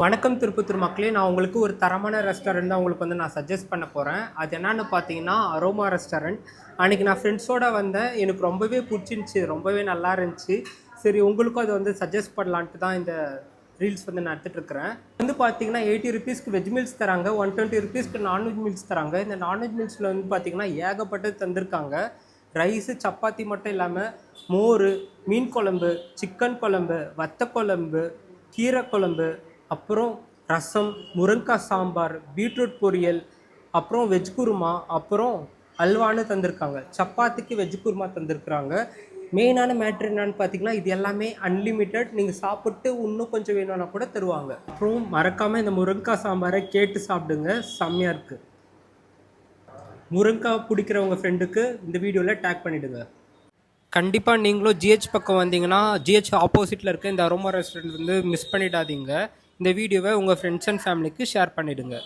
வணக்கம் திருப்பத்தூர் மக்களே. நான் உங்களுக்கு ஒரு தரமான ரெஸ்டாரண்ட் தான் உங்களுக்கு நான் சஜஸ்ட் பண்ண போகிறேன். அது என்னன்னு பார்த்தீங்கன்னா அரோமா ரெஸ்டாரண்ட். அன்றைக்கி நான் ஃப்ரெண்ட்ஸோடு வந்தேன். எனக்கு ரொம்பவே பிடிச்சிருந்துச்சி, ரொம்பவே நல்லா இருந்துச்சு. சரி, உங்களுக்கும் அதை சஜஸ்ட் பண்ணலான்ட்டு தான் இந்த ரீல்ஸ் நான் எடுத்துகிட்ருக்கிறேன். பார்த்தீங்கன்னா 80 ருபீஸ்க்கு வெஜ் மீல்ஸ் தராங்க, 120 ருபீஸ்க்கு நான்வெஜ் மீல்ஸ் தராங்க. இந்த நான்வெஜ் மீல்ஸில் பார்த்தீங்கன்னா ஏகப்பட்டது தந்திருக்காங்க. ரைஸு சப்பாத்தி மட்டும் இல்லாமல் மோர், மீன் குழம்பு, சிக்கன் குழம்பு, வத்த குழம்பு, கீரை குழம்பு, அப்புறம் ரசம், முருங்கைக்காய் சாம்பார், பீட்ரூட் பொரியல், அப்புறம் வெஜ் குருமா, அப்புறம் அல்வான்னு தந்திருக்காங்க. சப்பாத்திக்கு வெஜ் குருமா தந்திருக்கிறாங்க. மெயினான மேட்ரு என்னன்னு பார்த்தீங்கன்னா இது எல்லாமே அன்லிமிட்டட். நீங்கள் சாப்பிட்டு இன்னும் கொஞ்சம் வேணும்னா கூட தருவாங்க. அப்புறம் மறக்காமல் இந்த முருங்கைக்காய் சாம்பாரை கேட்டு சாப்பிடுங்க, செம்மையாக இருக்குது. முருங்கைக்காய் பிடிக்கிறவங்க ஃப்ரெண்டுக்கு இந்த வீடியோவில் டேக் பண்ணிவிடுங்க. கண்டிப்பாக நீங்களும் ஜிஹெச் பக்கம் வந்தீங்கன்னா ஜிஹெச் ஆப்போசிட்டில் இருக்க இந்த அரோமா ரெஸ்டாரண்ட் மிஸ் பண்ணிடாதீங்க. இந்த வீடியோவை உங்கள் ஃப்ரெண்ட்ஸ் அண்ட் ஃபேமிலிக்கு ஷேர் பண்ணிவிடுங்க.